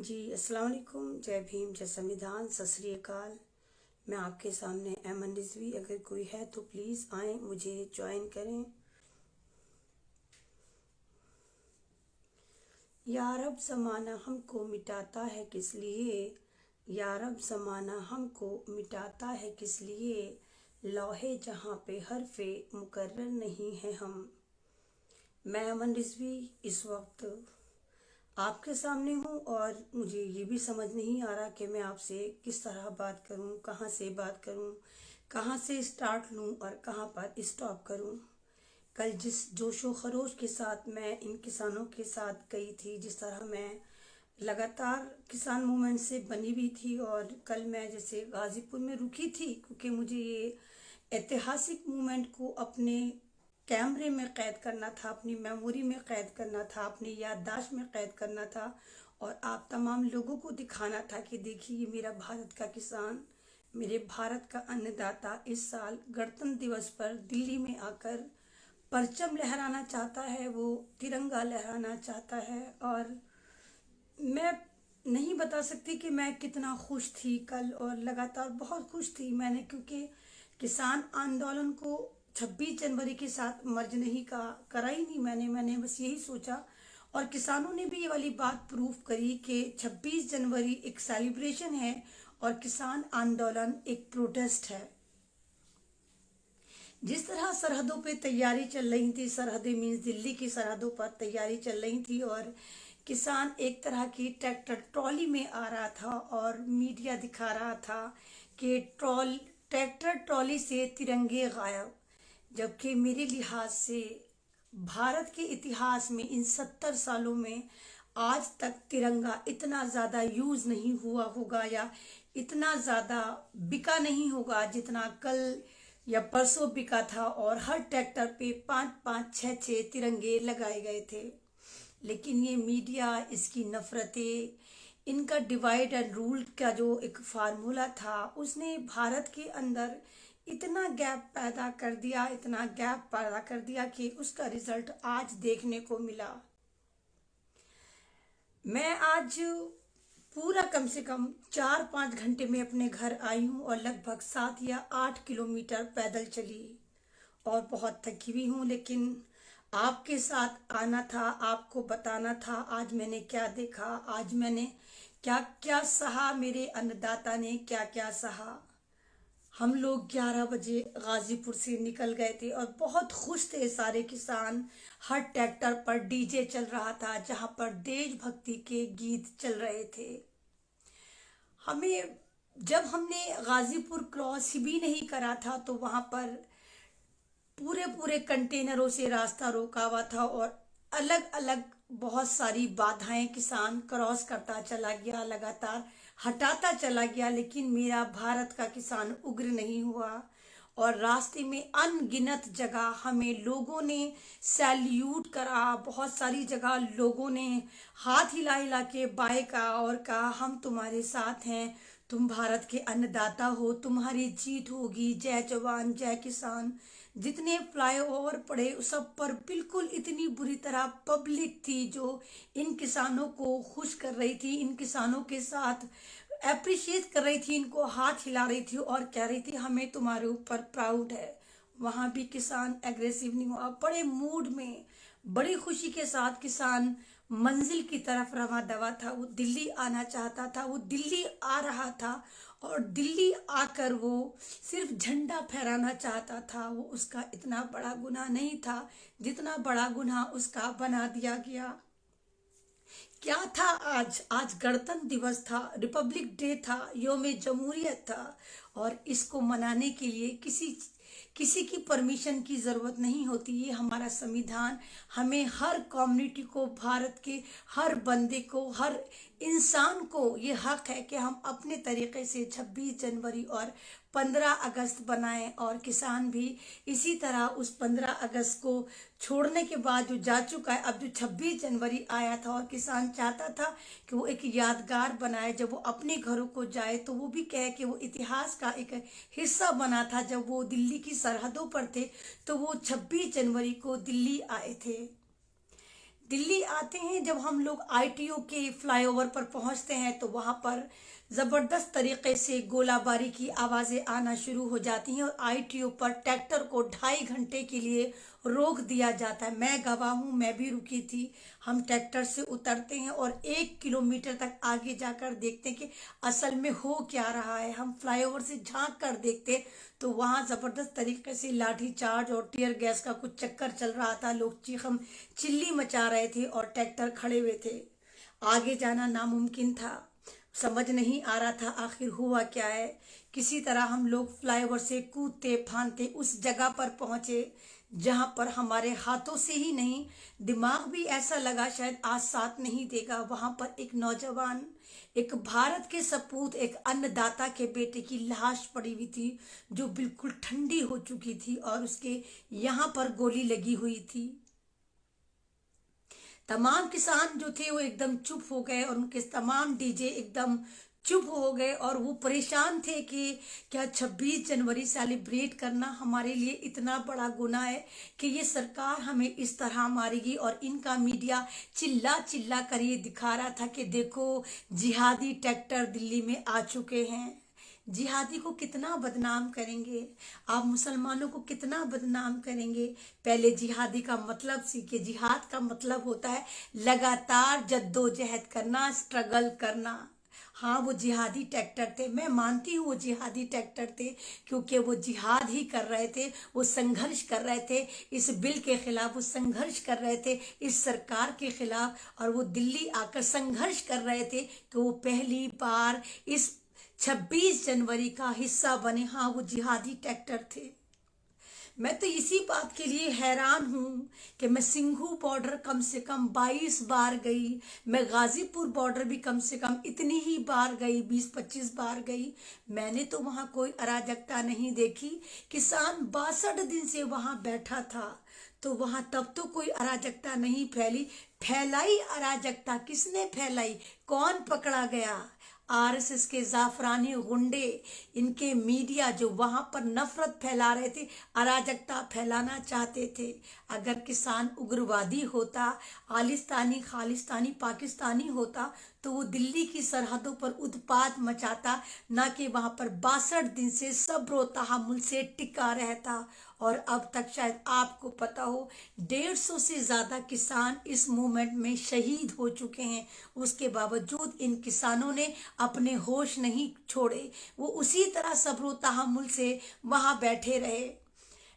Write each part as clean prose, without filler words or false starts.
जी अस्सलाम वालेकुम। जय भीम, जय संविधान, सत श्री अकाल। मैं आपके सामने अमन रिजवी। अगर कोई है तो प्लीज़ आए, मुझे ज्वाइन करें। या रब ज़माना हमको मिटाता है किस लिए, या रब ज़माना हमको मिटाता है किस लिए, लौहे जहाँ पे हरफे मुकर्रर नहीं है हम। मैं अमन रिजवी इस वक्त आपके सामने हूँ और मुझे ये भी समझ नहीं आ रहा कि मैं आपसे किस तरह बात करूँ, कहाँ से बात करूँ, कहाँ से स्टार्ट लूँ और कहाँ पर स्टॉप करूँ। कल जिस जोशो खरोश के साथ मैं इन किसानों के साथ गई थी, जिस तरह मैं लगातार किसान मूवमेंट से बनी हुई थी, और कल मैं जैसे गाज़ीपुर में रुकी थी क्योंकि मुझे ये ऐतिहासिक मूवमेंट को अपने कैमरे में कैद करना था, अपनी मेमोरी में कैद करना था, अपनी याददाश्त में कैद करना था और आप तमाम लोगों को दिखाना था कि देखिए ये मेरा भारत का किसान, मेरे भारत का अन्नदाता इस साल गणतंत्र दिवस पर दिल्ली में आकर परचम लहराना चाहता है, वो तिरंगा लहराना चाहता है। और मैं नहीं बता सकती कि मैं कितना खुश थी कल, और लगातार बहुत खुश थी मैंने, क्योंकि किसान आंदोलन को 26 जनवरी के साथ मर्ज नहीं करा ही नहीं। मैंने बस यही सोचा, और किसानों ने भी ये वाली बात प्रूफ करी कि 26 जनवरी एक सेलिब्रेशन है और किसान आंदोलन एक प्रोटेस्ट है। जिस तरह सरहदों पे तैयारी चल रही थी, सरहदें मीन्स दिल्ली की सरहदों पर तैयारी चल रही थी, और किसान एक तरह की ट्रैक्टर ट्रॉली में आ रहा था और मीडिया दिखा रहा था कि ट्रैक्टर ट्रॉली से तिरंगे गायब। जबकि मेरे लिहाज से भारत के इतिहास में इन 70 सालों में आज तक तिरंगा इतना ज़्यादा यूज़ नहीं हुआ होगा या इतना ज़्यादा बिका नहीं होगा जितना कल या परसों बिका था, और हर ट्रैक्टर पे 5-5, 6-6 तिरंगे लगाए गए थे। लेकिन ये मीडिया, इसकी नफरतें, इनका डिवाइड एंड रूल का जो एक फार्मूला था, उसने भारत के अंदर इतना गैप पैदा कर दिया, इतना गैप पैदा कर दिया कि उसका रिजल्ट आज देखने को मिला। मैं आज पूरा कम से कम 4-5 घंटे में अपने घर आई हूँ और लगभग 7 या 8 किलोमीटर पैदल चली, और बहुत थकी हुई हूँ। लेकिन आपके साथ आना था, आपको बताना था आज मैंने क्या देखा, आज मैंने क्या क्या सहा, मेरे अन्नदाता ने क्या क्या सहा। हम लोग 11 बजे गाजीपुर से निकल गए थे और बहुत खुश थे सारे किसान। हर ट्रैक्टर पर डीजे चल रहा था, जहां पर देशभक्ति के गीत चल रहे थे। हमें जब हमने गाजीपुर क्रॉस भी नहीं करा था तो वहां पर पूरे पूरे कंटेनरों से रास्ता रोका हुआ था, और अलग अलग बहुत सारी बाधाएं किसान क्रॉस करता चला गया, लगातार हटाता चला गया। लेकिन मेरा भारत का किसान उग्र नहीं हुआ, और रास्ते में अनगिनत जगह हमें लोगों ने सैल्यूट करा। बहुत सारी जगह लोगों ने हाथ हिला हिला के बाय का और कहा हम तुम्हारे साथ हैं, तुम भारत के अन्नदाता हो, तुम्हारी जीत होगी, जय जवान जय किसान। जितने फ्लाईओवर पड़े सब पर बिल्कुल इतनी बुरी तरह पब्लिक थी जो इन किसानों को खुश कर रही थी, इन किसानों के साथ अप्रिशिएट कर रही थी, इनको हाथ हिला रही थी और कह रही थी हमें तुम्हारे ऊपर प्राउड है। वहां भी किसान एग्रेसिव नहीं हुआ, बड़े मूड में बड़ी खुशी के साथ किसान मंजिल की तरफ रवा दवा था। वो दिल्ली आना चाहता था, वो दिल्ली आ रहा था, और दिल्ली आकर वो सिर्फ झंडा फहराना चाहता था। वो उसका इतना बड़ा गुनाह नहीं था जितना बड़ा गुनाह उसका बना दिया गया। क्या था आज गणतंत्र दिवस था, रिपब्लिक डे था, योम जमहूरियत था, और इसको मनाने के लिए किसी की परमिशन की जरूरत नहीं होती। ये हमारा संविधान हमें हर कम्युनिटी को, भारत के हर बंदे को, हर इंसान को ये हक है कि हम अपने तरीके से 26 जनवरी और 15 अगस्त बनाएं। और किसान भी इसी तरह उस 15 अगस्त को छोड़ने के बाद जो जा चुका है, अब जो 26 जनवरी आया था, और किसान चाहता था कि वो एक यादगार बनाए, जब वो अपने घरों को जाए तो वो भी कहे कि वो इतिहास का एक हिस्सा बना था। जब वो दिल्ली की सरहदों पर थे तो वो 26 जनवरी को दिल्ली आए थे। दिल्ली आते हैं जब हम लोग आईटीओ के फ्लाईओवर पर पहुंचते हैं तो वहां पर जबरदस्त तरीके से गोलाबारी की आवाजें आना शुरू हो जाती हैं और आईटीओ पर ट्रैक्टर को 2.5 घंटे के लिए रोक दिया जाता है। मैं गवाह हूं, मैं भी रुकी थी। हम ट्रैक्टर से उतरते हैं और 1 किलोमीटर तक आगे जाकर देखते हैं कि असल में हो क्या रहा है। हम फ्लाईओवर से झांक कर देखते तो वहां जबरदस्त तरीके से लाठी चार्ज और टीयर गैस का कुछ चक्कर चल रहा था। लोग चीखम चिल्ली मचा रहे थे और ट्रैक्टर खड़े हुए थे। आगे जाना नामुमकिन था, समझ नहीं आ रहा था आखिर हुआ क्या है। किसी तरह हम लोग फ्लाईओवर से कूदते फांदते उस जगह पर पहुंचे जहां पर हमारे हाथों से ही नहीं, दिमाग भी ऐसा लगा शायद आज साथ नहीं देगा। वहां पर एक नौजवान, एक भारत के सपूत, एक अन्नदाता के बेटे की लाश पड़ी हुई थी जो बिल्कुल ठंडी हो चुकी थी और उसके यहाँ पर गोली लगी हुई थी। तमाम किसान जो थे वो एकदम चुप हो गए और उनके तमाम डीजे एकदम चुप हो गए और वो परेशान थे कि क्या 26 जनवरी सेलिब्रेट करना हमारे लिए इतना बड़ा गुनाह है कि ये सरकार हमें इस तरह मारेगी। और इनका मीडिया चिल्ला चिल्ला कर ये दिखा रहा था कि देखो जिहादी ट्रैक्टर दिल्ली में आ चुके हैं। जिहादी को कितना बदनाम करेंगे आप, मुसलमानों को कितना बदनाम करेंगे। पहले जिहादी का मतलब सीखे। जिहाद का मतलब होता है लगातार जद्दोजहद करना, स्ट्रगल करना। हाँ, वो जिहादी ट्रैक्टर थे, मैं मानती हूँ वो जिहादी ट्रैक्टर थे क्योंकि वो जिहाद ही कर रहे थे, वो संघर्ष कर रहे थे इस बिल के खिलाफ, वो संघर्ष कर रहे थे इस सरकार के खिलाफ। और वो दिल्ली आकर संघर्ष कर रहे थे कि वो पहली बार इस 26 जनवरी का हिस्सा बने। हाँ, वो जिहादी ट्रैक्टर थे। मैं तो इसी बात के लिए हैरान हूं कि मैं सिंघू बॉर्डर कम से कम 22 बार गई, मैं गाजीपुर बॉर्डर भी कम से कम इतनी ही बार गई, 20-25 बार गई। मैंने तो वहां कोई अराजकता नहीं देखी। किसान 62 दिन से वहां बैठा था तो वहां तब तो कोई अराजकता नहीं फैलाई अराजकता किसने फैलाई, कौन पकड़ा गया? आरएसएस के जाफरानी गुंडे, इनके मीडिया जो वहां पर नफरत फैला रहे थे, अराजकता फैलाना चाहते थे। अगर किसान उग्रवादी होता, खालिस्तानी पाकिस्तानी होता तो वो दिल्ली की सरहदों पर उत्पात मचाता, ना कि वहां पर 62 दिन से सब्र तहम्मुल से टिका रहता। और अब तक शायद आपको पता हो 150 से ज्यादा किसान इस मूवमेंट में शहीद हो चुके हैं। उसके बावजूद इन किसानों ने अपने होश नहीं छोड़े, वो उसी तरह सब्र तहम्मुल से वहां बैठे रहे।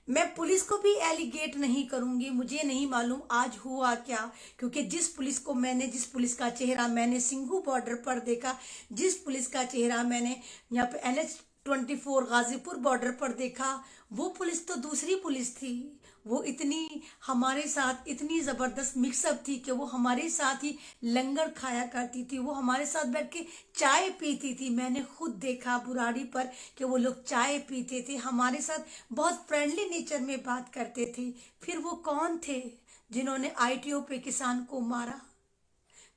मैं पुलिस को भी एलिगेट नहीं करूंगी, मुझे नहीं मालूम आज हुआ क्या, क्योंकि जिस पुलिस का चेहरा मैंने सिंघू बॉर्डर पर देखा, जिस पुलिस का चेहरा मैंने यहाँ पे NH-24 गाजीपुर बॉर्डर पर देखा, वो पुलिस तो दूसरी पुलिस थी। वो इतनी हमारे साथ इतनी जबरदस्त मिक्सअप थी कि वो हमारे साथ ही लंगर खाया करती थी, वो हमारे साथ बैठ के चाय पीती थी। मैंने खुद देखा बुराड़ी पर कि वो लोग चाय पीते थे, हमारे साथ बहुत फ्रेंडली नेचर में बात करते थे। फिर वो कौन थे जिन्होंने आईटीओ पे किसान को मारा?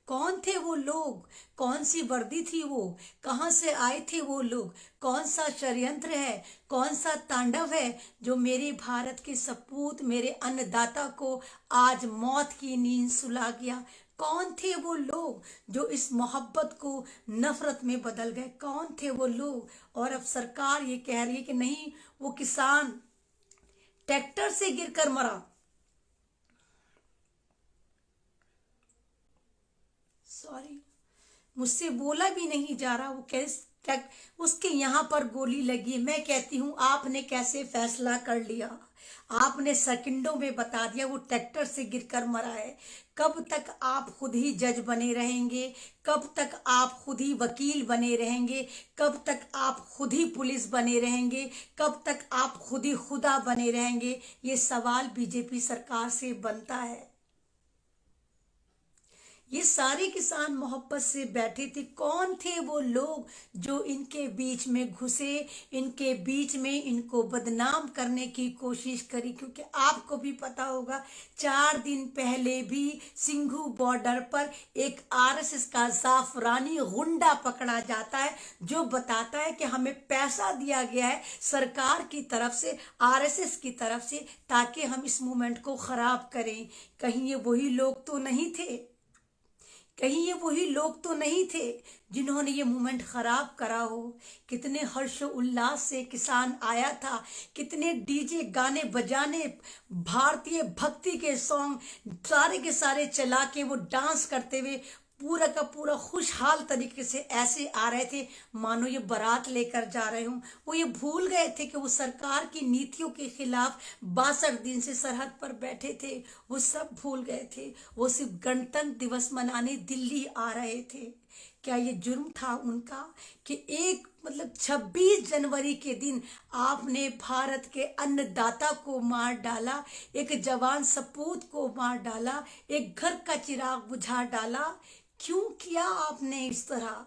कौन थे वो लोग? कौन सी वर्दी थी वो? कहां से आए थे वो लोग? कौन सा षड्यंत्र है, कौन सा तांडव है जो मेरे भारत के सपूत, मेरे अन्नदाता को आज मौत की नींद सुला गया? कौन थे वो लोग जो इस मोहब्बत को नफरत में बदल गए? कौन थे वो लोग? और अब सरकार ये कह रही है कि नहीं, वो किसान ट्रैक्टर से गिरकर मरा। सॉरी, मुझसे बोला भी नहीं जा रहा। वो कैसे उसके यहाँ पर गोली लगी। मैं कहती हूँ आपने कैसे फैसला कर लिया? आपने सेकंडों में बता दिया वो ट्रैक्टर से गिरकर मरा है। कब तक आप खुद ही जज बने रहेंगे? कब तक आप खुद ही वकील बने रहेंगे? कब तक आप खुद ही पुलिस बने रहेंगे? कब तक आप खुद ही खुदा बने रहेंगे? ये सवाल बीजेपी सरकार से बनता है। ये सारे किसान मोहब्बत से बैठे थे। कौन थे वो लोग जो इनके बीच में घुसे, इनके बीच में इनको बदनाम करने की कोशिश करी? क्योंकि आपको भी पता होगा 4 दिन पहले भी सिंघू बॉर्डर पर एक आरएसएस का जाफरानी गुंडा पकड़ा जाता है, जो बताता है कि हमें पैसा दिया गया है सरकार की तरफ से, आरएसएस की तरफ से, ताकि हम इस मूवमेंट को खराब करें। कहीं ये वही लोग तो नहीं थे? कहीं ये वही लोग तो नहीं थे जिन्होंने ये मूवमेंट खराब करा हो? कितने हर्ष उल्लास से किसान आया था, कितने डीजे गाने बजाने, भारतीय भक्ति के सॉन्ग सारे के सारे चला के वो डांस करते हुए पूरा का पूरा खुशहाल तरीके से ऐसे आ रहे थे मानो ये बारात लेकर जा रहे हूं। वो ये भूल गए थे कि वो सरकार की नीतियों के खिलाफ 62 दिन से सरहद पर बैठे थे। वो सब भूल गए थे। वो सिर्फ गणतंत्र दिवस मनाने दिल्ली आ रहे थे। क्या ये जुर्म था उनका कि 26 जनवरी के दिन आपने भारत के अन्नदाता को मार डाला, एक जवान सपूत को मार डाला, एक घर का चिराग बुझा डाला? क्यों किया आपने इस तरह?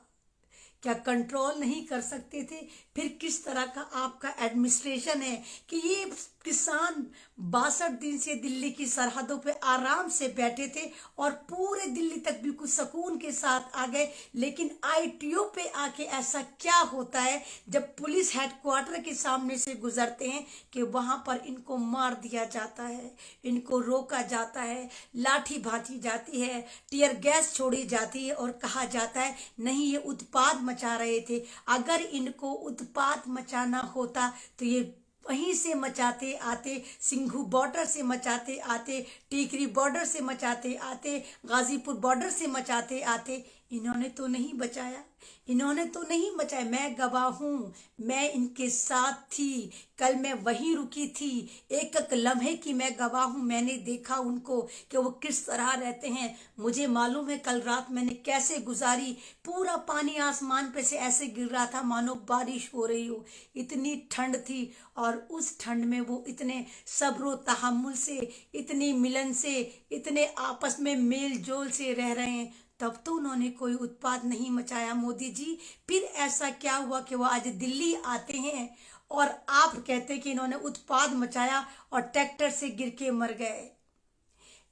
क्या कंट्रोल नहीं कर सकते थे? फिर किस तरह का आपका एडमिनिस्ट्रेशन है कि ये किसान 62 दिन से दिल्ली की सरहदों पे आराम से बैठे थे और पूरे दिल्ली तक बिल्कुल सुकून के साथ आ गए? लेकिन आईटीओ पे आके ऐसा क्या होता है जब पुलिस हेडक्वार्टर के सामने से गुजरते हैं कि वहां पर इनको मार दिया जाता है, इनको रोका जाता है, लाठी भांची जाती है, टीयर गैस छोड़ी जाती है और कहा जाता है नहीं, ये उत्पाद मचा रहे थे। अगर इनको उत्पाद मचाना होता तो ये वहीं से मचाते आते, सिंघू बॉर्डर से मचाते आते, टीकरी बॉर्डर से मचाते आते, गाजीपुर बॉर्डर से मचाते आते। इन्होंने तो नहीं बचाया, इन्होंने तो नहीं मचाया। मैं गवाह हूं, मैं इनके साथ थी, कल मैं वहीं रुकी थी, एक एक लम्हे की मैं गवाह हूं। मैंने देखा उनको कि वो किस तरह रहते हैं। मुझे मालूम है कल रात मैंने कैसे गुजारी। पूरा पानी आसमान पे से ऐसे गिर रहा था मानो बारिश हो रही हो, इतनी ठंड थी। और उस ठंड में वो इतने सब्र तहम्मुल से, इतनी मिलन से, इतने आपस में मेल जोल से रह रहे हैं, तब तो उन्होंने कोई उत्पाद नहीं मचाया। मोदी जी, फिर ऐसा क्या हुआ कि वो आज दिल्ली आते हैं और आप कहते कि इन्होंने उत्पाद मचाया और ट्रैक्टर से गिर के मर गए?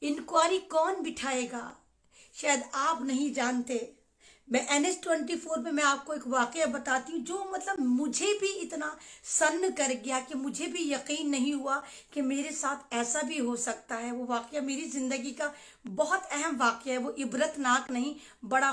इंक्वायरी कौन बिठाएगा? शायद आप नहीं जानते। मैं NH-24 में मैं आपको एक वाकया बताती हूँ जो मुझे भी इतना सन्न कर गया कि मुझे भी यकीन नहीं हुआ कि मेरे साथ ऐसा भी हो सकता है। वो वाकया मेरी जिंदगी का बहुत अहम वाकया है। वो इबरतनाक नहीं, बड़ा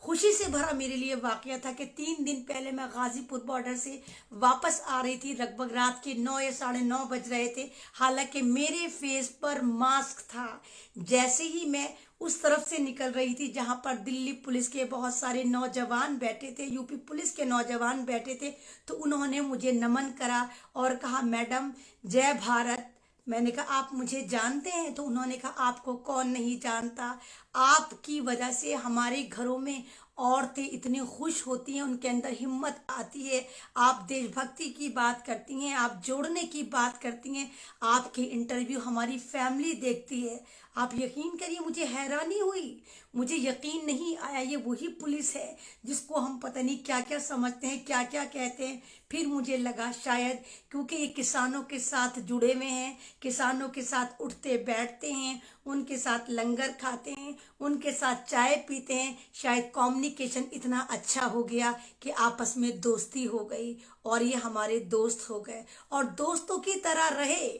खुशी से भरा मेरे लिए वाकया था कि 3 दिन पहले मैं गाजीपुर बॉर्डर से वापस आ रही थी। लगभग रात के 9 या 9:30 बज रहे थे। हालांकि मेरे फेस पर मास्क था। जैसे ही मैं उस तरफ से निकल रही थी जहां पर दिल्ली पुलिस के बहुत सारे नौजवान बैठे थे, यूपी पुलिस के नौजवान बैठे थे, तो उन्होंने मुझे नमन करा और कहा मैडम जय भारत। मैंने कहा आप मुझे जानते हैं? तो उन्होंने कहा आपको कौन नहीं जानता, आपकी वजह से हमारे घरों में औरतें इतनी खुश होती हैं, उनके अंदर हिम्मत आती है। आप देशभक्ति की बात करती हैं, आप जोड़ने की बात करती हैं, आपके इंटरव्यू हमारी फैमिली देखती है। आप यकीन करिए मुझे हैरानी हुई, मुझे यकीन नहीं आया ये वही पुलिस है जिसको हम पता नहीं क्या क्या समझते हैं, क्या क्या कहते हैं। फिर मुझे लगा शायद क्योंकि ये किसानों के साथ जुड़े हुए हैं, किसानों के साथ उठते बैठते हैं, उनके साथ लंगर खाते हैं, उनके साथ चाय पीते हैं, शायद कम्युनिकेशन इतना अच्छा हो गया कि आपस में दोस्ती हो गई और ये हमारे दोस्त हो गए और दोस्तों की तरह रहे।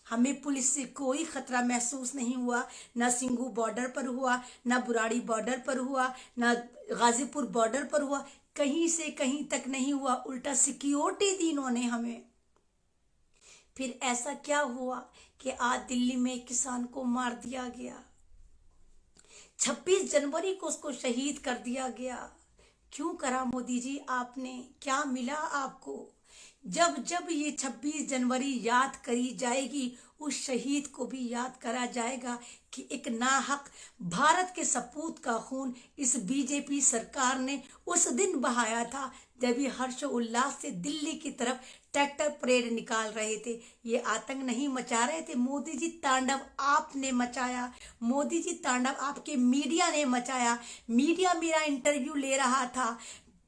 हमें पुलिस से कोई खतरा महसूस नहीं हुआ, ना सिंघू बॉर्डर पर हुआ, ना बुराड़ी बॉर्डर पर हुआ, ना गाजीपुर बॉर्डर पर हुआ, कहीं से कहीं तक नहीं हुआ। उल्टा सिक्योरिटी दी इन्होंने हमें। फिर ऐसा क्या हुआ कि आज दिल्ली में किसान को मार दिया गया, 26 जनवरी को उसको शहीद कर दिया गया। क्यों करा मोदी जी आपने? क्या मिला आपको? जब जब ये 26 जनवरी याद करी जाएगी, उस शहीद को भी याद करा जाएगा कि एक नाहक भारत के सपूत का खून इस बीजेपी सरकार ने उस दिन बहाया था जब ये हर्ष उल्लास से दिल्ली की तरफ ट्रैक्टर परेड निकाल रहे थे। ये आतंक नहीं मचा रहे थे, मोदी जी तांडव आपने मचाया। मोदी जी तांडव आपके मीडिया ने मचाया। मीडिया मेरा इंटरव्यू ले रहा था,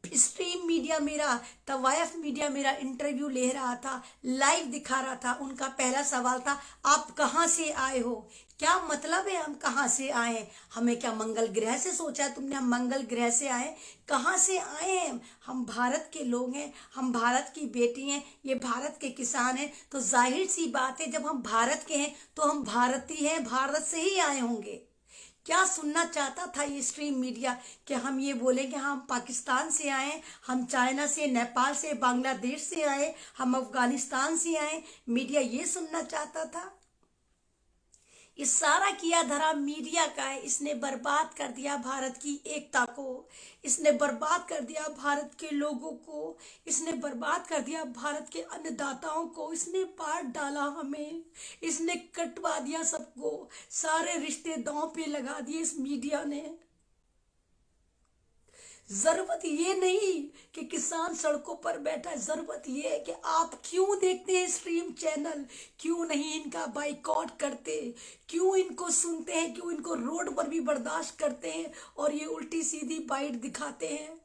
स्ट्रीम मीडिया मेरा, तवायफ मीडिया मेरा इंटरव्यू ले रहा था, लाइव दिखा रहा था। उनका पहला सवाल था, आप कहाँ से आए हो? क्या मतलब है हम कहाँ से आए हैं? हमें क्या मंगल ग्रह से सोचा है तुमने हम मंगल ग्रह से आए? कहाँ से आए हैं? हम भारत के लोग हैं, हम भारत की बेटी हैं, ये भारत के किसान हैं। तो जाहिर सी बात है, जब हम भारत के हैं तो हम भारतीय हैं, भारत से ही आए होंगे। क्या सुनना चाहता था ये स्ट्रीम मीडिया कि हम ये बोले कि हम पाकिस्तान से आए, हम चाइना से, नेपाल से, बांग्लादेश से आए, हम अफगानिस्तान से आए? मीडिया ये सुनना चाहता था? ये सारा किया धरा मीडिया का है। इसने बर्बाद कर दिया भारत की एकता को, इसने बर्बाद कर दिया भारत के लोगों को, इसने बर्बाद कर दिया भारत के अन्नदाताओं को, इसने बांट डाला हमें, इसने कटवा दिया सबको, सारे रिश्ते दांव पे लगा दिए इस मीडिया ने। जरूरत ये नहीं कि किसान सड़कों पर बैठा है, जरूरत ये है कि आप क्यों देखते हैं स्ट्रीम चैनल, क्यों नहीं इनका बाइकआउट करते, क्यों इनको सुनते हैं, क्यों इनको रोड पर भी बर्दाश्त करते हैं और ये उल्टी सीधी बाइट दिखाते हैं।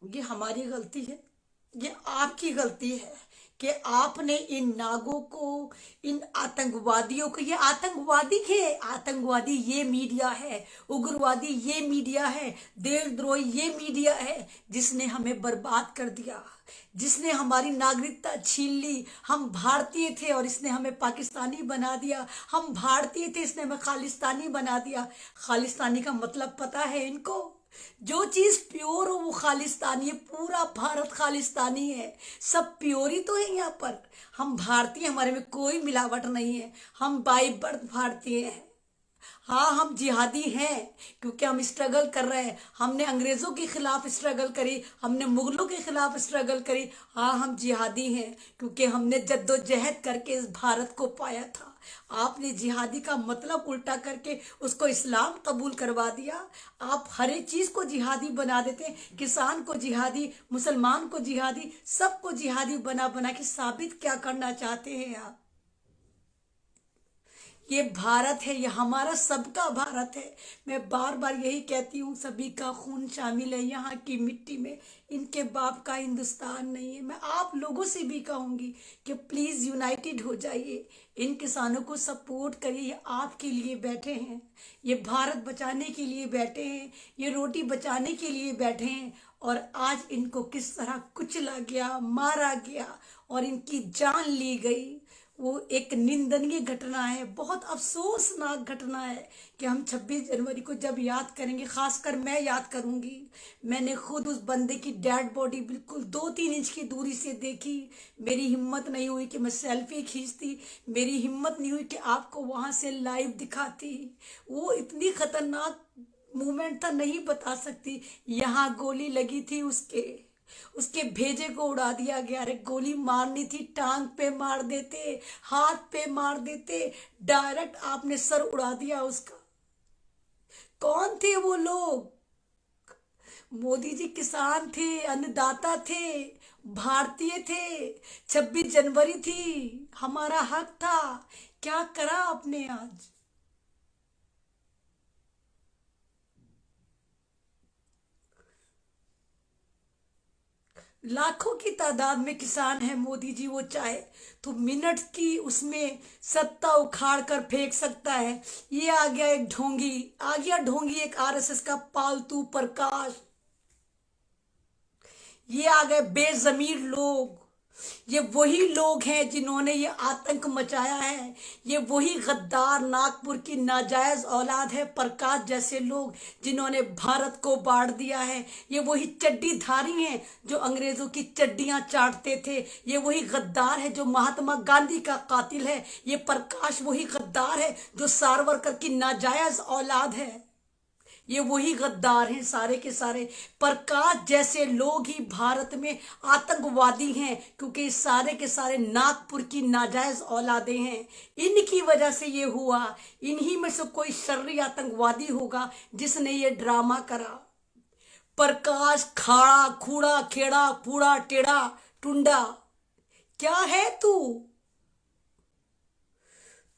ये हमारी गलती है, ये आपकी गलती है कि आपने इन नागों को, इन आतंकवादियों को, ये आतंकवादी के आतंकवादी ये मीडिया है, उग्रवादी ये मीडिया है, देशद्रोही ये मीडिया है जिसने हमें बर्बाद कर दिया, जिसने हमारी नागरिकता छीन ली। हम भारतीय थे और इसने हमें पाकिस्तानी बना दिया, हम भारतीय थे इसने हमें खालिस्तानी बना दिया। खालिस्तानी का मतलब पता है इनको? जो चीज प्योर हो वो खालिस्तानी है, पूरा भारत खालिस्तानी है, सब प्योर ही तो है यहाँ पर। हम भारतीय, हमारे में कोई मिलावट नहीं है, हम बाई बर्थ भारतीय हैं। हाँ, हम जिहादी हैं क्योंकि हम स्ट्रगल कर रहे हैं, हमने अंग्रेजों के खिलाफ स्ट्रगल करी, हमने मुगलों के खिलाफ स्ट्रगल करी। हाँ, हम जिहादी हैं क्योंकि हमने जद्दोजहद करके इस भारत को पाया था। आपने जिहादी का मतलब उल्टा करके उसको इस्लाम कबूल करवा दिया। आप हर एक चीज को जिहादी बना देते हैं, किसान को जिहादी, मुसलमान को जिहादी, सबको जिहादी बना बना के साबित क्या करना चाहते हैं आप? ये भारत है, ये हमारा सबका भारत है। मैं बार बार यही कहती हूँ, सभी का खून शामिल है यहाँ की मिट्टी में, इनके बाप का हिंदुस्तान नहीं है। मैं आप लोगों से भी कहूँगी कि प्लीज़ यूनाइटेड हो जाइए, इन किसानों को सपोर्ट करिए। ये आपके लिए बैठे हैं, ये भारत बचाने के लिए बैठे हैं, ये रोटी बचाने के लिए बैठे हैं। और आज इनको किस तरह कुचला गया, मारा गया और इनकी जान ली गई, वो एक निंदनीय घटना है, बहुत अफसोसनाक घटना है कि हम 26 जनवरी को जब याद करेंगे, खासकर मैं याद करूंगी। मैंने खुद उस बंदे की डेड बॉडी बिल्कुल 2-3 इंच की दूरी से देखी। मेरी हिम्मत नहीं हुई कि मैं सेल्फी खींचती, मेरी हिम्मत नहीं हुई कि आपको वहां से लाइव दिखाती। वो इतनी खतरनाक मूवमेंट था, नहीं बता सकती। यहाँ गोली लगी थी, उसके भेजे को उड़ा दिया गया। अरे गोली मारनी थी, टांग पे मार देते, हाथ पे मार देते, डायरेक्ट आपने सर उड़ा दिया उसका। कौन थे वो लोग? मोदी जी किसान थे, अन्नदाता थे, भारतीय थे, 26 जनवरी थी, हमारा हक था। क्या करा आपने आज? लाखों की तादाद में किसान है। मोदी जी वो चाहे तो मिनट की उसमें सत्ता उखाड़ कर फेंक सकता है। ये आ गया एक ढोंगी, आ गया ढोंगी, एक आरएसएस का पालतू प्रकाश। ये आ गए बेजमीर लोग। ये वही लोग हैं जिन्होंने ये आतंक मचाया है। ये वही गद्दार नागपुर की नाजायज औलाद है, प्रकाश जैसे लोग जिन्होंने भारत को बांट दिया है। ये वही चड्डीधारी हैं जो अंग्रेजों की चड्डियां चाटते थे। ये वही गद्दार है जो महात्मा गांधी का कातिल है। ये प्रकाश वही गद्दार है जो सावरकर की नाजायज औलाद है। ये वही गद्दार हैं सारे के सारे। प्रकाश जैसे लोग ही भारत में आतंकवादी हैं, क्योंकि ये सारे के सारे नागपुर की नाजायज औलादे हैं। इनकी वजह से ये हुआ। इन्हीं में से कोई शर्री आतंकवादी होगा जिसने ये ड्रामा करा। प्रकाश खाड़ा खूड़ा खेड़ा पूड़ा टेढ़ा टुंडा, क्या है तू?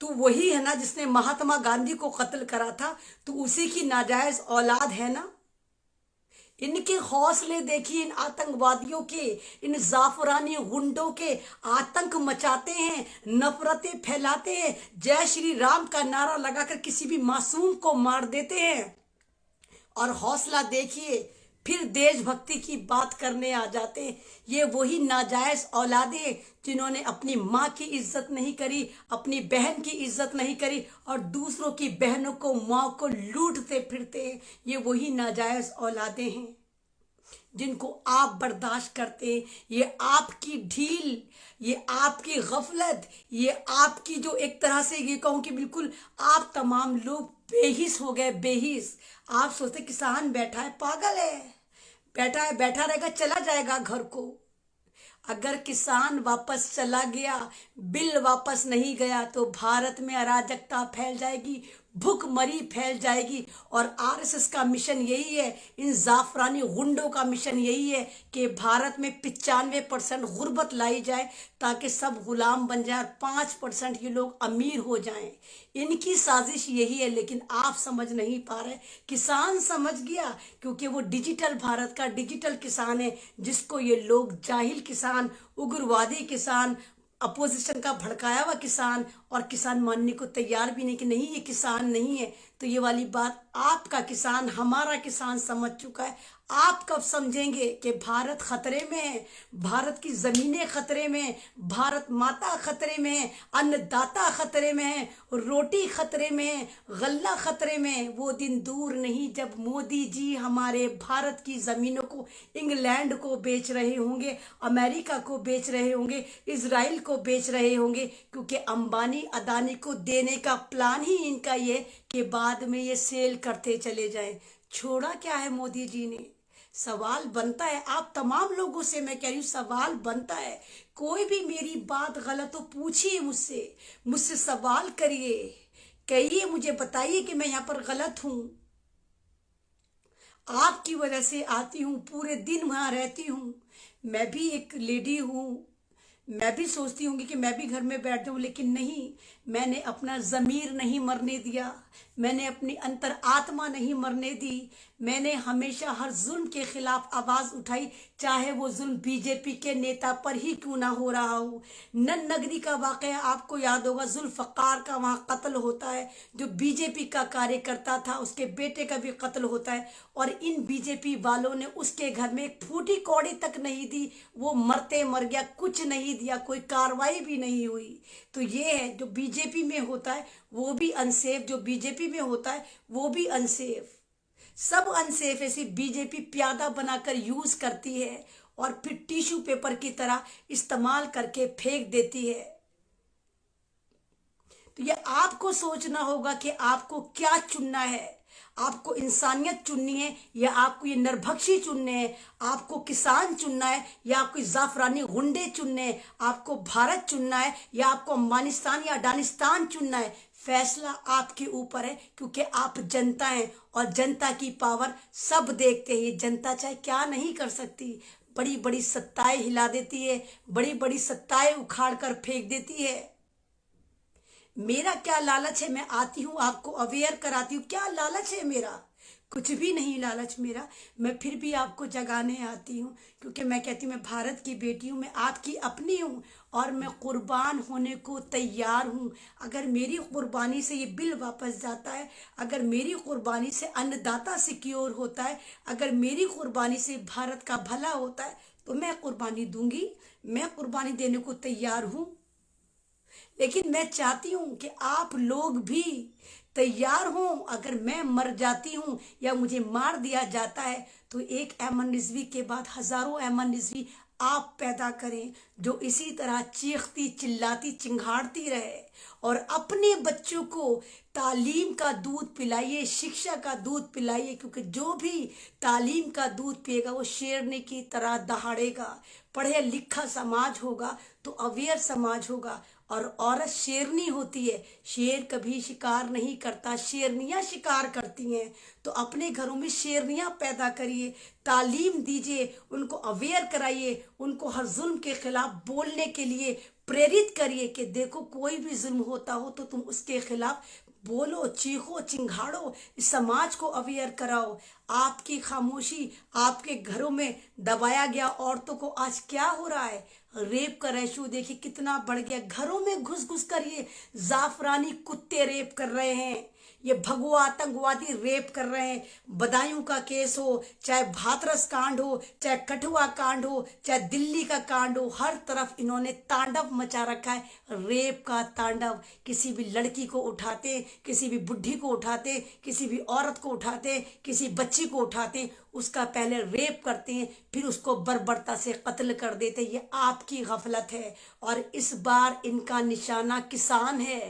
तू वही है ना जिसने महात्मा गांधी को कत्ल करा था? तू उसी की नाजायज औलाद है ना? इनके हौसले देखिए, इन आतंकवादियों के, इन जाफरानी गुंडों के। आतंक मचाते हैं, नफरतें फैलाते हैं, जय श्री राम का नारा लगाकर किसी भी मासूम को मार देते हैं। और हौसला देखिए, फिर देशभक्ति की बात करने आ जाते हैं। ये वही नाजायज औलादे जिन्होंने अपनी माँ की इज्जत नहीं करी, अपनी बहन की इज्जत नहीं करी और दूसरों की बहनों को, माँ को लूटते फिरते हैं। ये वही नाजायज औलादे हैं जिनको आप बर्दाश्त करते हैं। ये आपकी ढील, ये आपकी गफलत, ये आपकी जो एक तरह से ये कहूँ कि बिल्कुल आप तमाम लोग बेहिस हो गए, बेहिस। आप सोचते किसान बैठा है, पागल है, बैठा है, बैठा रहेगा, चला जाएगा घर को। अगर किसान वापस चला गया, बिल वापस नहीं गया, तो भारत में अराजकता फैल जाएगी, भूखमरी फैल जाएगी। और आरएसएस का मिशन यही है, इन जाफरानी गुंडों का मिशन यही है कि भारत में 95% गुर्बत लाई जाए ताकि सब गुलाम बन जाए और 5% ये लोग अमीर हो जाएं। इनकी साजिश यही है, लेकिन आप समझ नहीं पा रहे। किसान समझ गया, क्योंकि वो डिजिटल भारत का डिजिटल किसान है, जिसको ये लोग जाहिल किसान, उग्रवादी किसान, अपोजिशन का भड़काया हुआ किसान, और किसान मानने को तैयार भी नहीं कि नहीं ये किसान नहीं है। तो ये वाली बात आपका किसान, हमारा किसान समझ चुका है। आप कब समझेंगे कि भारत खतरे में है, भारत की जमीनें खतरे में है, भारत माता खतरे में है, अन्नदाता खतरे में है, रोटी खतरे में है, गल्ला खतरे में है। वो दिन दूर नहीं जब मोदी जी हमारे भारत की जमीनों को इंग्लैंड को बेच रहे होंगे, अमेरिका को बेच रहे होंगे, इजराइल को बेच रहे होंगे, क्योंकि अंबानी अदानी को देने का प्लान ही इनका ये कि बाद में ये सेल करते चले जाएं। छोड़ा क्या है मोदी जी ने? सवाल बनता है, आप तमाम लोगों से मैं कह रही हूँ, सवाल बनता है। कोई भी मेरी बात गलत हो पूछिए मुझसे सवाल करिए, कहिए, मुझे बताइए कि मैं यहाँ पर गलत हूँ। आपकी वजह से आती हूँ, पूरे दिन वहाँ रहती हूँ। मैं भी एक लेडी हूँ, मैं भी सोचती होंगी कि मैं भी घर में बैठ जाऊं, लेकिन नहीं, मैंने अपना ज़मीर नहीं मरने दिया, मैंने अपनी अंतर आत्मा नहीं मरने दी। मैंने हमेशा हर जुल्म के खिलाफ आवाज़ उठाई, चाहे वो जुल्म बीजेपी के नेता पर ही क्यों ना हो रहा हो। नन नगरी का वाकया आपको याद होगा, जुल्फ़कार का वहाँ कत्ल होता है, जो बीजेपी का कार्यकर्ता था, उसके बेटे का भी कत्ल होता है, और इन बीजेपी वालों ने उसके घर में एक फूटी कौड़ी तक नहीं दी। वो मरते मर गया, कुछ नहीं दिया, कोई कार्रवाई भी नहीं हुई। तो ये है जो बीजेपी में होता है वो भी अनसेफ, जो बीजेपी में होता है वो भी अनसेफ, सब अनसेफ है। सिर्फ बीजेपी प्यादा बनाकर यूज करती है और फिर टिश्यू पेपर की तरह इस्तेमाल करके फेंक देती है। तो ये आपको सोचना होगा कि आपको क्या चुनना है। आपको इंसानियत चुननी है या आपको ये नरभक्षी चुनने हैं, आपको किसान चुनना है या आपको जाफरानी गुंडे चुनने हैं, आपको भारत चुनना है या आपको अफगानिस्तान या अफगानिस्तान चुनना है। फैसला आपके ऊपर है, क्योंकि आप जनता हैं और जनता की पावर सब देखते हैं। जनता चाहे क्या नहीं कर सकती, बड़ी बड़ी सत्ताएं हिला देती है, बड़ी बड़ी सत्ताएं उखाड़ कर फेंक देती है। मेरा क्या लालच है? मैं आती हूँ, आपको अवेयर कराती हूँ। क्या लालच है मेरा? कुछ भी नहीं लालच मेरा। मैं फिर भी आपको जगाने आती हूँ, क्योंकि मैं कहती हूँ मैं भारत की बेटी हूँ, मैं आपकी अपनी हूँ और मैं कुर्बान होने को तैयार हूँ। अगर मेरी कुर्बानी से ये बिल वापस जाता है, अगर मेरी कुर्बानी से अन्नदाता सिक्योर होता है, अगर मेरी कुर्बानी से भारत का भला होता है, तो मैं कुर्बानी दूंगी, मैं कुर्बानी देने को तैयार हूँ। लेकिन मैं चाहती हूं कि आप लोग भी तैयार हों। अगर मैं मर जाती हूं या मुझे मार दिया जाता है, तो एक ऐमन रिजवी के बाद हजारों ऐमन रिजवी आप पैदा करें जो इसी तरह चीखती चिल्लाती चिंघाड़ती रहे, और अपने बच्चों को तालीम का दूध पिलाइए, शिक्षा का दूध पिलाइए, क्योंकि जो भी तालीम का दूध पिएगा वो शेरनी की तरह दहाड़ेगा। पढ़े लिखा समाज होगा तो अवेयर समाज होगा। और औरत शेरनी होती है, शेर कभी शिकार नहीं करता, शेरनियां शिकार करती हैं। तो अपने घरों में शेरनियां पैदा करिए, तालीम दीजिए, उनको अवेयर कराइए, उनको हर जुल्म के खिलाफ बोलने के लिए प्रेरित करिए कि देखो कोई भी जुल्म होता हो तो तुम उसके खिलाफ बोलो, चीखो, चिंघाड़ो, इस समाज को अवेयर कराओ। आपकी खामोशी आपके घरों में दबाया गया औरतों को आज क्या हो रहा है, रेप का रेशो देखिए कितना बढ़ गया। घरों में घुस घुस कर ये जाफरानी कुत्ते रेप कर रहे हैं, ये भगवा आतंकवादी रेप कर रहे हैं। बदायूं का केस हो, चाहे हाथरस कांड हो, चाहे कठुआ कांड हो, चाहे दिल्ली का कांड हो, हर तरफ इन्होंने तांडव मचा रखा है, रेप का तांडव। किसी भी लड़की को उठाते, किसी भी बुढ़ी को उठाते, किसी भी औरत को उठाते, किसी बच्ची को उठाते, उसका पहले रेप करते हैं, फिर उसको बर्बरता से कत्ल कर देते। ये आपकी गफलत है, और इस बार इनका निशाना किसान है।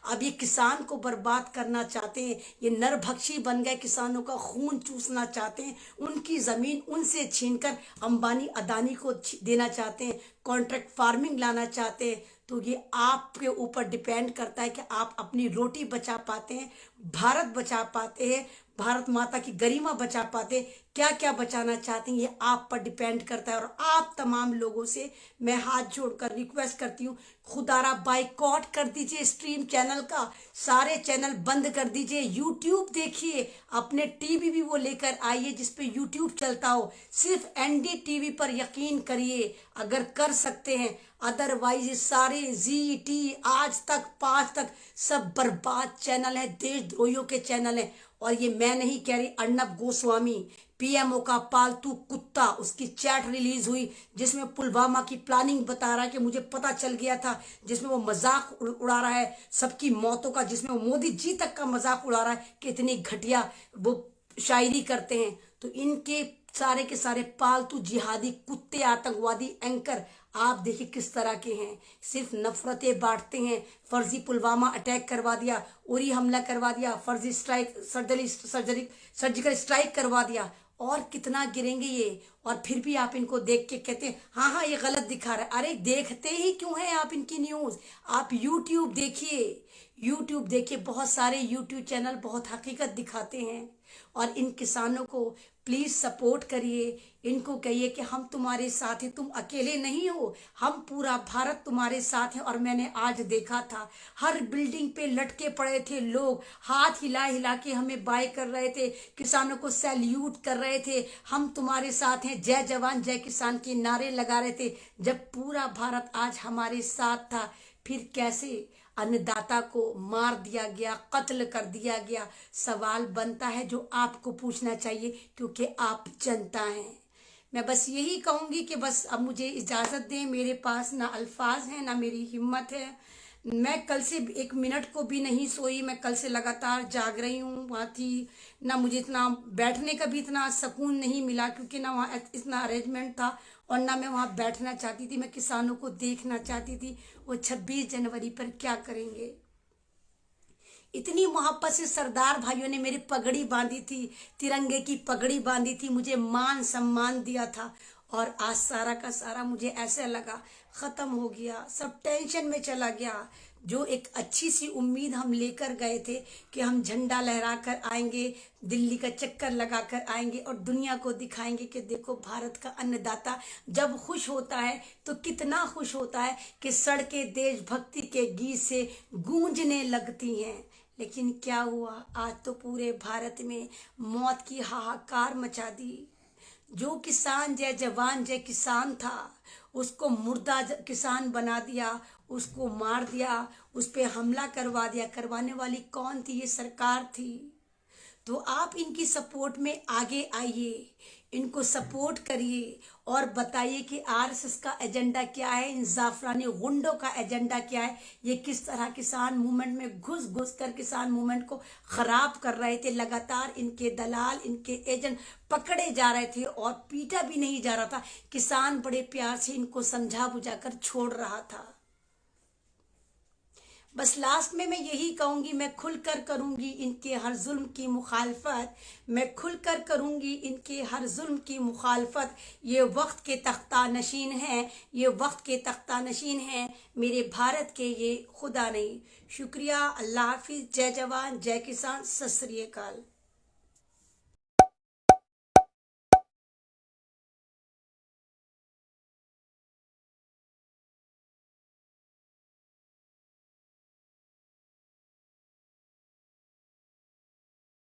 अब ये किसान को बर्बाद करना चाहते हैं, ये नरभक्षी बन गए, किसानों का खून चूसना चाहते हैं, उनकी जमीन उनसे छीनकर अंबानी अदानी को देना चाहते हैं, कॉन्ट्रैक्ट फार्मिंग लाना चाहते हैं। तो ये आपके ऊपर डिपेंड करता है कि आप अपनी रोटी बचा पाते हैं, भारत बचा पाते हैं, भारत माता की गरिमा बचा पाते, क्या क्या बचाना चाहते हैं, ये आप पर डिपेंड करता है। और आप तमाम लोगों से मैं हाथ जोड़कर रिक्वेस्ट करती हूँ, खुदारा बाइकॉट कर दीजिए स्ट्रीम चैनल का, सारे चैनल बंद कर दीजिए। यूट्यूब देखिए, अपने टीवी भी वो लेकर आइए जिसपे यूट्यूब चलता हो, सिर्फ NDTV पर यकीन करिए अगर कर सकते हैं, अदरवाइज ये सारे ZT, आज तक, 5 तक सब बर्बाद चैनल है, देशद्रोहियों के चैनल है। और ये मैं नहीं कह रही, अर्नब गोस्वामी PMO का पालतू कुत्ता, उसकी चैट रिलीज हुई जिसमें पुलवामा की प्लानिंग बता रहा है कि मुझे पता चल गया था, जिसमें वो मजाक उड़ा रहा है सबकी मौतों का, जिसमें वो मोदी जी तक का मजाक उड़ा रहा है कि इतनी घटिया वो शायरी करते हैं। तो इनके सारे के सारे पालतू जिहादी कुत्ते, आतंकवादी एंकर आप देखिए किस तरह के हैं, सिर्फ नफरतें बांटते हैं। फर्जी पुलवामा अटैक करवा दिया, उरी हमला करवा दिया, फर्जी स्ट्राइक, सर्जिकल स्ट्राइक करवा दिया, और कितना गिरेंगे ये। और फिर भी आप इनको देख के कहते हैं हाँ हाँ ये गलत दिखा रहा है। अरे देखते ही क्यों हैं आप इनकी न्यूज़? आप यूट्यूब देखिए, यूट्यूब देखिए, बहुत सारे यूट्यूब चैनल बहुत हकीकत दिखाते हैं। और इन किसानों को प्लीज सपोर्ट करिए, इनको कहिए कि हम तुम्हारे साथ हैं, तुम अकेले नहीं हो, हम पूरा भारत तुम्हारे साथ हैं। और मैंने आज देखा था हर बिल्डिंग पे लटके पड़े थे लोग, हाथ हिला हिला के हमें बाय कर रहे थे, किसानों को सैल्यूट कर रहे थे, हम तुम्हारे साथ हैं, जय जवान जय किसान के नारे लगा रहे थे। जब पूरा भारत आज हमारे साथ था, फिर कैसे अन्नदाता को मार दिया गया, कत्ल कर दिया गया? सवाल बनता है जो आपको पूछना चाहिए, क्योंकि आप जनता हैं। मैं बस यही कहूंगी कि बस अब मुझे इजाज़त दें, मेरे पास ना अल्फाज हैं ना मेरी हिम्मत है। मैं कल से 1 मिनट को भी नहीं सोई, मैं कल से लगातार जाग रही हूँ, वहाँ थी ना, मुझे इतना बैठने का भी इतना सुकून नहीं मिला, क्योंकि ना वहाँ इतना अरेंजमेंट था, और ना मैं वहाँ बैठना चाहती थी, मैं किसानों को देखना चाहती थी वो 26 जनवरी पर क्या करेंगे। इतनी मोहब्बत से सरदार भाइयों ने मेरी पगड़ी बांधी थी, तिरंगे की पगड़ी बांधी थी, मुझे मान सम्मान दिया था, और आज सारा का सारा मुझे ऐसा लगा खत्म हो गया, सब टेंशन में चला गया। जो एक अच्छी सी उम्मीद हम लेकर गए थे कि हम झंडा लहरा कर आएंगे, दिल्ली का चक्कर लगा कर आएंगे और दुनिया को दिखाएंगे कि देखो भारत का अन्नदाता जब खुश होता है तो कितना खुश होता है कि सड़कें देशभक्ति के गीत से गूंजने लगती हैं। लेकिन क्या हुआ, आज तो पूरे भारत में मौत की हाहाकार मचा दी। जो किसान जय जवान जय किसान था, उसको मुर्दा किसान बना दिया, उसको मार दिया, उस पर हमला करवा दिया। करवाने वाली कौन थी? ये सरकार थी। तो आप इनकी सपोर्ट में आगे आइए, इनको सपोर्ट करिए और बताइए कि आरएसएस का एजेंडा क्या है, इन जाफरानी गुंडों का एजेंडा क्या है, ये किस तरह किसान मूवमेंट में घुस घुस कर किसान मूवमेंट को खराब कर रहे थे। लगातार इनके दलाल, इनके एजेंट पकड़े जा रहे थे और पीटा भी नहीं जा रहा था। किसान बड़े प्यार से इनको समझा बुझा कर छोड़ रहा था। बस लास्ट में मैं यही कहूंगी, मैं खुलकर करूंगी इनके हर जुल्म की मुखालफत, मैं खुलकर करूंगी इनके हर जुल्म की मुखालफत। ये वक्त के तख्ता नशीन हैं, ये वक्त के तख्ता नशीन हैं मेरे भारत के, ये खुदा नहीं। शुक्रिया, अल्लाह हाफिज, जय जवान जय किसान, सत श्री अकाल।